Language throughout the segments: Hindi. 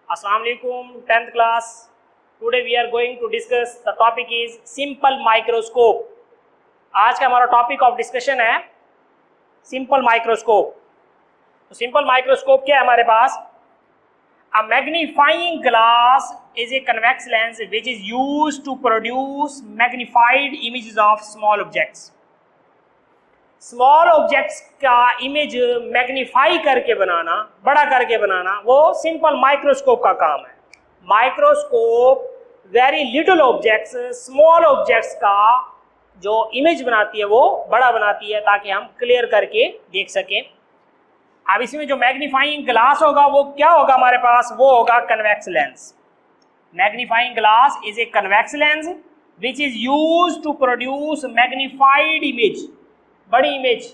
Assalamu alaikum, 10th class. Today we are going to discuss the topic is simple microscope. आज का हमारा टॉपिक ऑफ डिस्कशन है सिंपल माइक्रोस्कोप. तो सिंपल माइक्रोस्कोप क्या है हमारे पास? A magnifying glass is a convex lens which is used to produce magnified images of small objects. Small objects का इमेज मैग्नीफाई करके बनाना, बड़ा करके बनाना, वो सिंपल माइक्रोस्कोप का काम है. Microscope very little objects, small objects का जो इमेज बनाती है वो बड़ा बनाती है ताकि हम क्लियर करके देख सकें. अब इसमें जो मैग्नीफाइंग ग्लास होगा वो क्या होगा हमारे पास? वो होगा convex lens. Magnifying glass is a convex lens which is used to produce magnified image, बड़ी इमेज,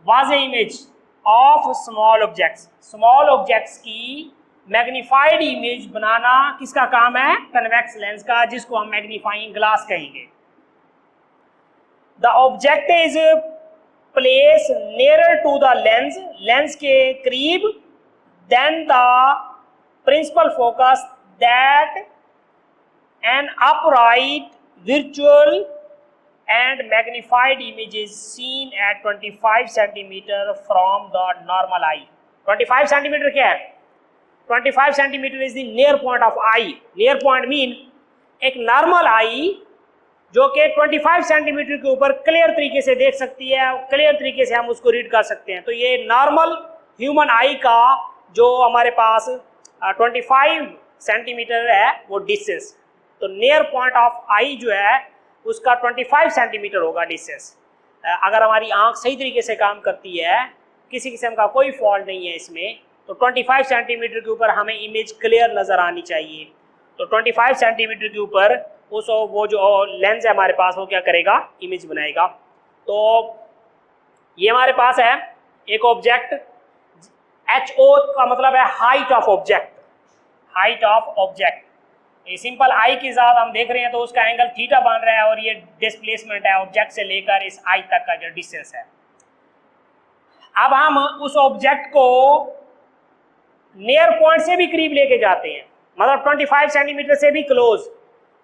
वाज़े image of small objects. Small objects की मैग्नीफाइड इमेज बनाना किसका काम है? कन्वेक्स लेंस का, जिसको हम मैग्नीफाइंग ग्लास कहेंगे. The object is place nearer to the lens, lens के करीब, then the principal focus that an upright virtual and magnified image is seen at 25 centimeter from the normal eye. 25 centimeter क्या है? 25 centimeter is the near point of eye. Near point mean एक normal eye जो कि 25 centimeter के ऊपर क्लियर तरीके से देख सकती है, क्लियर तरीके से हम उसको रीड कर सकते हैं. तो ये नॉर्मल ह्यूमन आई का जो हमारे पास 25 सेंटीमीटर है वो डिस्टेंस. तो नियर पॉइंट ऑफ आई जो है उसका 25 सेंटीमीटर होगा डिस्टेंस. अगर हमारी आंख सही तरीके से काम करती है, किसी किस्म का कोई फॉल्ट नहीं है इसमें, तो 25 सेंटीमीटर के ऊपर हमें इमेज क्लियर नज़र आनी चाहिए. तो 25 सेंटीमीटर के ऊपर वो जो लेंस है हमारे पास वो क्या करेगा? इमेज बनाएगा. तो ये हमारे पास है एक ऑब्जेक्ट. HO का मतलब है height of object. Height of object. ये सिंपल आई के साथ हम देख रहे हैं तो उसका एंगल थीटा बन रहा है और ये डिस्प्लेसमेंट है ऑब्जेक्ट से लेकर इस आई तक का जो डिस्टेंस है. अब हम उस ऑब्जेक्ट को नियर पॉइंट से भी करीब लेके जाते हैं, मतलब 25 सेंटीमीटर से भी क्लोज.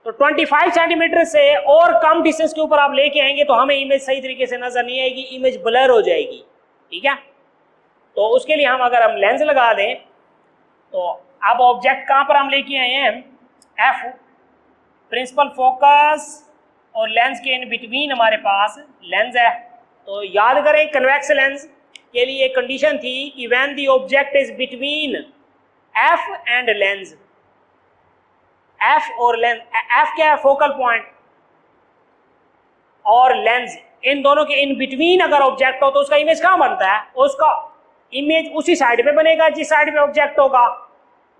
तो 25 सेंटीमीटर से और कम डिस्टेंस के ऊपर आप लेके आएंगे तो हमें इमेज सही तरीके से नजर नहीं आएगी, इमेज ब्लर हो जाएगी. ठीक है. तो उसके लिए हम अगर हम लेंस लगा दें तो अब ऑब्जेक्ट कहाँ पर हम लेके आए हैं? F. प्रिंसिपल फोकस और लेंस के इन बिटवीन हमारे पास लेंस है. तो याद करें कन्वेक्स लेंस के लिए एक कंडीशन थी कि when the object is between F and lens. F और लेंस, F क्या है? फोकल पॉइंट, और लेंस, इन दोनों के इन बिटवीन अगर ऑब्जेक्ट हो तो उसका इमेज कहाँ बनता है? उसका इमेज उसी साइड पे बनेगा जिस साइड पे ऑब्जेक्ट होगा.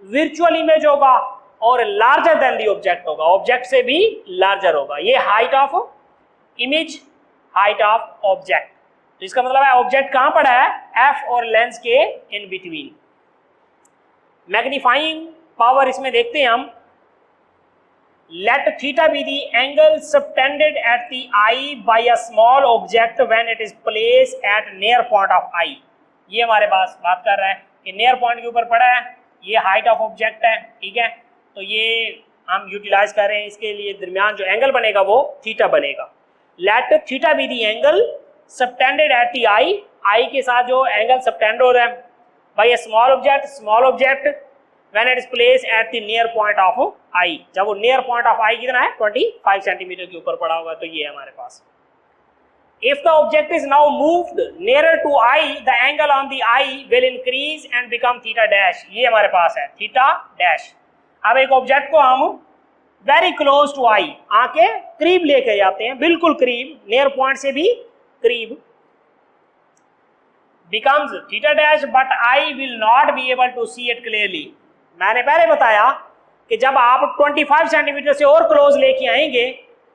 वर्चुअल इमेज होगा और लार्जर देन दी ऑब्जेक्ट होगा, ऑब्जेक्ट से भी लार्जर होगा. ये height of image, height of object. तो इसका मतलब है ऑब्जेक्ट कहां पड़ा है? F और लेंस के इन बिटवीन. मैग्नीफाइंग पावर इसमें देखते हैं हम. Let theta be the angle subtended at the eye by a small object when it is place at near point of eye. ये हमारे पास बात कर रहा है कि नियर पॉइंट के ऊपर पड़ा है, ये हाइट ऑफ ऑब्जेक्ट है. ठीक है. तो ये हम यूटिलाइज कर रहे हैं, इसके लिए दरमियान जो एंगल बनेगा वो थीटा बनेगा. Let theta be the angle subtended at the eye, eye के साथ जो एंगल सबटेंड हो रहा है by a small object, small object when it is place at the near point of eye. जब वो नियर पॉइंट ऑफ आई कितना है? 25 सेंटीमीटर के ऊपर पड़ा होगा. तो ये हमारे पास. If the object is now moved nearer to eye, the angle on the eye will increase and become theta dash. ये हमारे पास है theta dash. अब एक ऑब्जेक्ट को हम वेरी क्लोज टू आई, आके करीब लेके जाते हैं, बिल्कुल करीब, नियर पॉइंट से भी करीब. becomes theta dash but I will not be able to see it clearly. मैंने पहले बताया कि जब आप 25 सेंटीमीटर से और क्लोज लेके आएंगे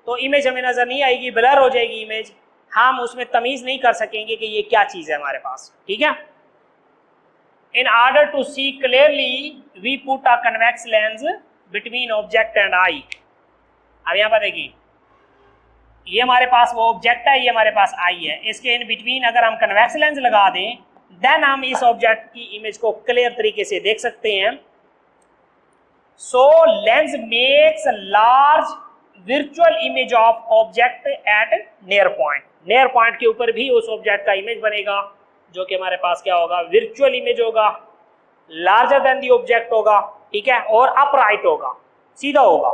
तो इमेज हमें नजर नहीं आएगी, ब्लर हो जाएगी इमेज, हम उसमें तमीज नहीं कर सकेंगे कि ये क्या चीज है हमारे पास. ठीक है. In order to see clearly, we put a convex lens between object and eye. अब यहाँ पर देखिए, ये हमारे पास वो ऑब्जेक्ट है, ये हमारे पास आई है. इसके इन बिटवीन अगर हम कन्वेक्स लेंस लगा दें देन हम इस ऑब्जेक्ट की इमेज को क्लियर तरीके से देख सकते हैं. So lens makes large virtual image of object at near point. near point के ऊपर भी उस ऑब्जेक्ट का इमेज बनेगा जो कि हमारे पास क्या होगा, virtual image होगा, larger than the object होगा, ठीक है, और upright होगा, सीधा होगा,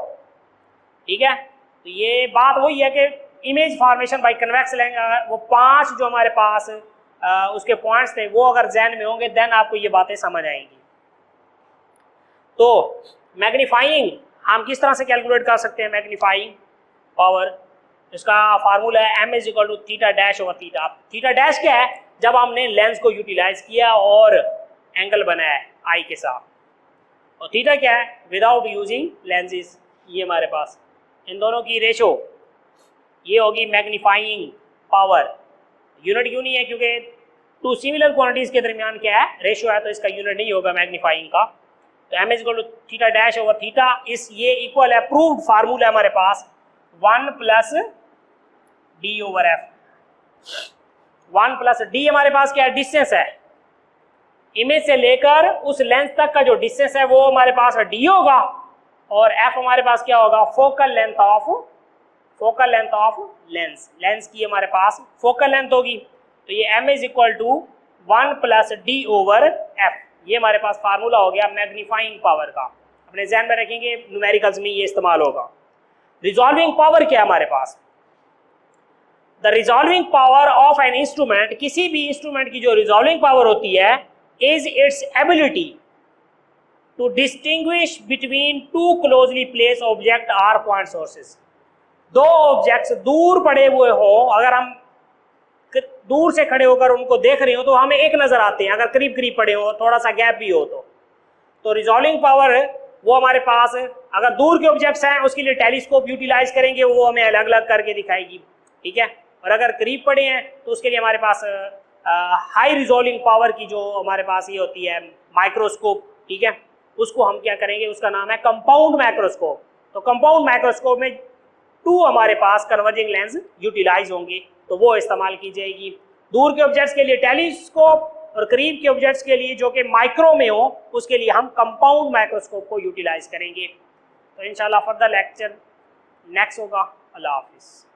ठीक है। तो ये बात वही है कि image formation by convex lens, वो 5 जो हमारे पास उसके पॉइंट्स थे वो अगर जहन में होंगे देन आपको ये बातें समझ आएंगी। तो मैग्नीफाइंग हम किस तरह से कैलकुलेट कर सकते हैं मैग्नीफाइंग पावर, इसका फार्मूला है m is equal to theta dash over theta. Theta dash क्या है, जब हमने लेंस को यूटिलाइज किया और एंगल बनाया है आई के साथ, और थीटा क्या है, विदाउट यूजिंग लेंसेज। ये हमारे पास इन दोनों की रेशो ये होगी मैग्नीफाइंग पावर। यूनिट क्यों नहीं है, क्योंकि टू सिमिलर क्वांटिटीज के दरमियान क्या है, रेशो है, तो इसका यूनिट नहीं होगा मैग्नीफाइंग का। तो m is equal to theta dash over theta, इस ये इक्वल है, प्रूव्ड फार्मूला है हमारे पास 1 plus D over f. 1 plus D हमारे पास क्या है, डिस्टेंस है, इमेज से लेकर उस लेंस तक का जो डिस्टेंस है वो हमारे पास डी होगा, और एफ हमारे पास क्या होगा, focal length of lens. Lens की हमारे पास फोकल लेंथ होगी। तो ये m is equal to 1 plus D over f, ये हमारे पास फार्मूला हो गया मैग्नीफाइंग पावर का। अपने ध्यान में रखेंगे, न्यूमेरिकल्स में ये इस्तेमाल होगा। रिजॉल्विंग पावर क्या है हमारे पास, the resolving power of an instrument, किसी भी इंस्ट्रूमेंट की जो रिजॉल्विंग पावर होती है is its ability to distinguish between two closely place object or point sources. दो ऑब्जेक्ट्स दूर पड़े हुए हो, अगर हम दूर से खड़े होकर उनको देख रहे हो तो हमें एक नजर आते हैं, अगर करीब करीब पड़े हो, थोड़ा सा गैप भी हो तो रिजॉल्विंग पावर वो हमारे पास, अगर दूर के ऑब्जेक्ट्स हैं उसके लिए टेलीस्कोप यूटिलाइज करेंगे, वो हमें अलग अलग करके दिखाएगी, ठीक है। और अगर करीब पड़े हैं तो उसके लिए हमारे पास हाई रिजॉल्विंग पावर की जो हमारे पास ये होती है माइक्रोस्कोप, ठीक है, उसको हम क्या करेंगे, उसका नाम है कंपाउंड माइक्रोस्कोप। तो कंपाउंड माइक्रोस्कोप में 2 हमारे पास कन्वर्जिंग लेंस यूटिलाइज होंगे, तो वो इस्तेमाल की जाएगी। दूर के ऑब्जेक्ट्स के लिए टेलीस्कोप, और करीब के ऑब्जेक्ट्स के लिए जो कि माइक्रो में हो उसके लिए हम कंपाउंड माइक्रोस्कोप को यूटिलाइज करेंगे। तो इंशाल्लाह फर्दर लेक्चर नेक्स्ट होगा। अल्लाह हाफिज़।